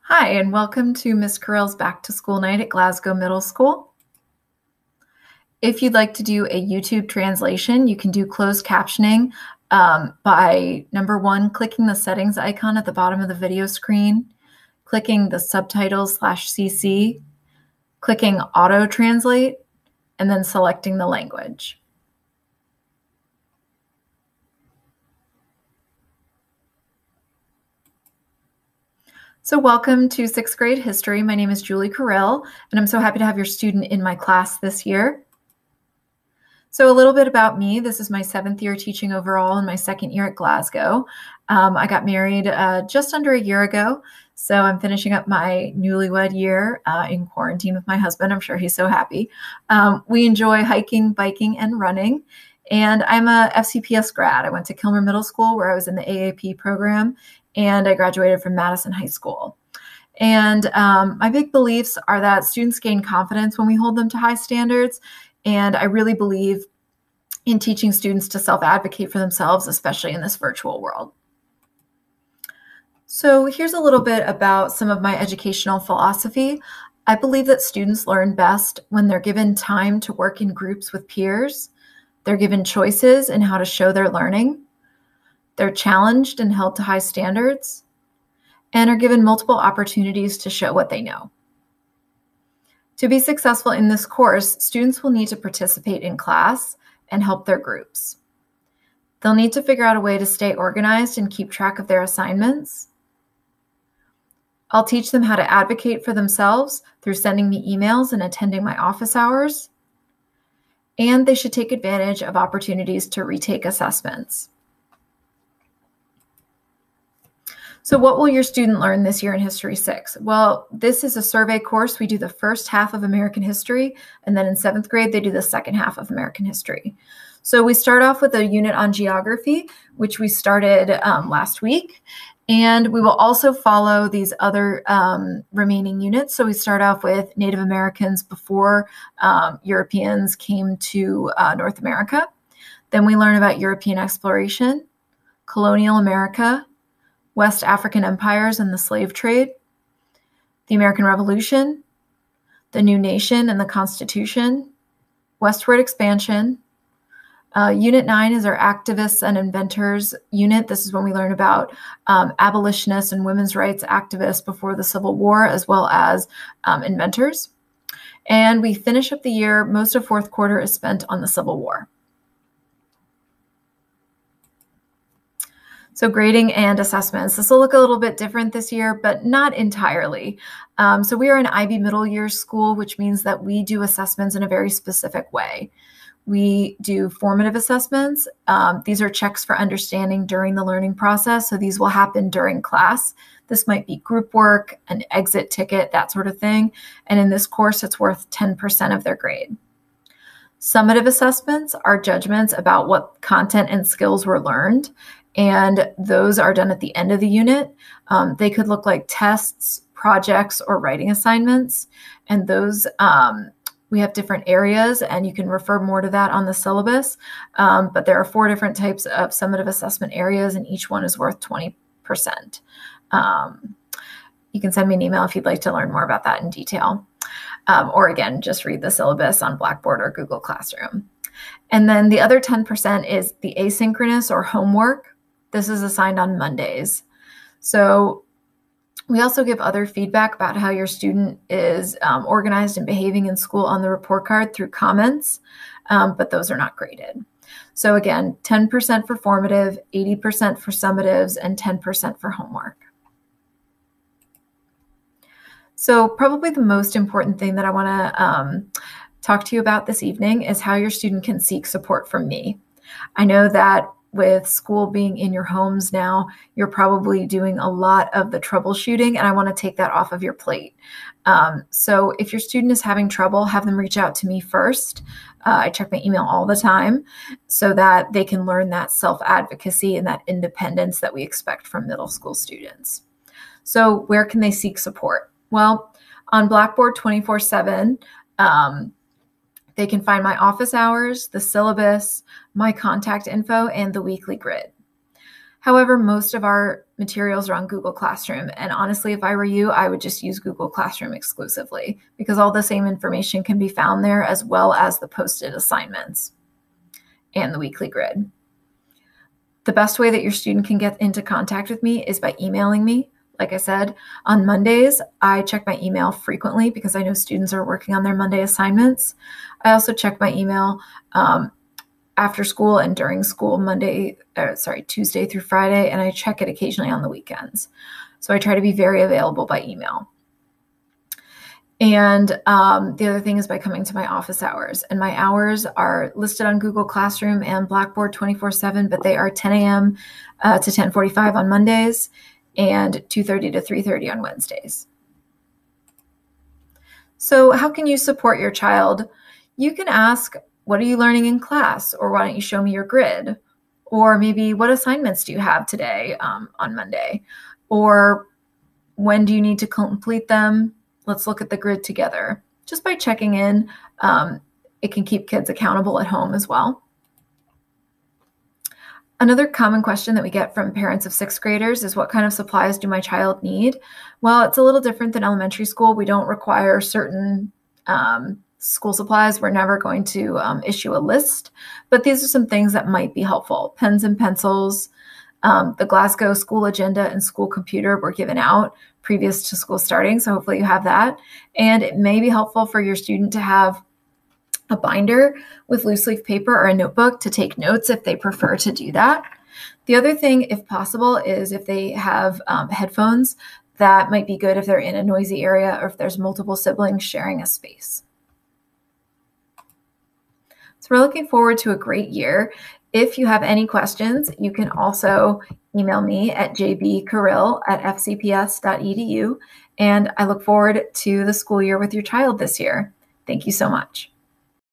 Hi, and welcome to Miss Kouril's Back to School Night at Glasgow Middle School. If you'd like to do a YouTube translation, you can do closed captioning by, number one, clicking the settings icon at the bottom of the video screen, clicking the subtitles/CC, clicking auto translate, and then selecting the language. So welcome to 6th grade history. My name is Julie Kouril, and I'm so happy to have your student in my class this year. So a little bit about me. This is my 7th year teaching overall and my 2nd year at Glasgow. I got married just under a year ago, so I'm finishing up my newlywed year in quarantine with my husband. I'm sure he's so happy. We enjoy hiking, biking, and running, and I'm a FCPS grad. I went to Kilmer Middle School where I was in the AAP program, and I graduated from Madison High School. And my big beliefs are that students gain confidence when we hold them to high standards. And I really believe in teaching students to self-advocate for themselves, especially in this virtual world. So here's a little bit about some of my educational philosophy. I believe that students learn best when they're given time to work in groups with peers. They're given choices in how to show their learning. They're challenged and held to high standards, and are given multiple opportunities to show what they know. To be successful in this course, students will need to participate in class and help their groups. They'll need to figure out a way to stay organized and keep track of their assignments. I'll teach them how to advocate for themselves through sending me emails and attending my office hours. And they should take advantage of opportunities to retake assessments. So what will your student learn this year in History 6? Well, this is a survey course. We do the first half of American history, and then in 7th grade, they do the second half of American history. So we start off with a unit on geography, which we started last week, and we will also follow these other remaining units. So we start off with Native Americans before Europeans came to North America. Then we learn about European exploration, colonial America, West African empires and the slave trade, the American Revolution, the new nation and the Constitution, westward expansion. Unit 9 is our activists and inventors unit. This is when we learn about abolitionists and women's rights activists before the Civil War, as well as inventors. And we finish up the year, most of 4th quarter is spent on the Civil War. So grading and assessments. This will look a little bit different this year, but not entirely. So we are an IB middle year school, which means that we do assessments in a very specific way. We do formative assessments. These are checks for understanding during the learning process. So these will happen during class. This might be group work, an exit ticket, that sort of thing. And in this course, it's worth 10% of their grade. Summative assessments are judgments about what content and skills were learned. And those are done at the end of the unit. They could look like tests, projects, or writing assignments. And those, we have different areas, and you can refer more to that on the syllabus. But there are 4 different types of summative assessment areas, and each one is worth 20%. You can send me an email if you'd like to learn more about that in detail. Or again, just read the syllabus on Blackboard or Google Classroom. And then the other 10% is the asynchronous or homework. This is assigned on Mondays. So we also give other feedback about how your student is organized and behaving in school on the report card through comments, but those are not graded. So again, 10% for formative, 80% for summatives, and 10% for homework. So probably the most important thing that I want to talk to you about this evening is how your student can seek support from me. I know that with school being in your homes now, you're probably doing a lot of the troubleshooting, and I want to take that off of your plate. So if your student is having trouble, have them reach out to me first. I check my email all the time so that they can learn that self-advocacy and that independence that we expect from middle school students. So where can they seek support? Well, on Blackboard 24/7, they can find my office hours, the syllabus, my contact info, and the weekly grid. However, most of our materials are on Google Classroom. And honestly, if I were you, I would just use Google Classroom exclusively because all the same information can be found there as well as the posted assignments and the weekly grid. The best way that your student can get into contact with me is by emailing me. Like I said, on Mondays, I check my email frequently because I know students are working on their Monday assignments. I also check my email after school and during school Tuesday through Friday, and I check it occasionally on the weekends. So I try to be very available by email. And the other thing is by coming to my office hours. And my hours are listed on Google Classroom and Blackboard 24/7, but they are 10 a.m. To 10:45 on Mondays and 2:30 to 3:30 on Wednesdays. So how can you support your child? You can ask, what are you learning in class? Or why don't you show me your grid? Or maybe what assignments do you have today on Monday? Or when do you need to complete them? Let's look at the grid together. Just by checking in, it can keep kids accountable at home as well. Another common question that we get from parents of sixth graders is, what kind of supplies do my child need? Well, it's a little different than elementary school. We don't require certain school supplies. We're never going to issue a list, but these are some things that might be helpful. Pens and pencils, the Glasgow school agenda and school computer were given out previous to school starting, so hopefully you have that. And it may be helpful for your student to have a binder with loose leaf paper or a notebook to take notes if they prefer to do that. The other thing, if possible, is if they have headphones, that might be good if they're in a noisy area or if there's multiple siblings sharing a space. So we're looking forward to a great year. If you have any questions, you can also email me at jbkouril@fcps.edu, and I look forward to the school year with your child this year. Thank you so much.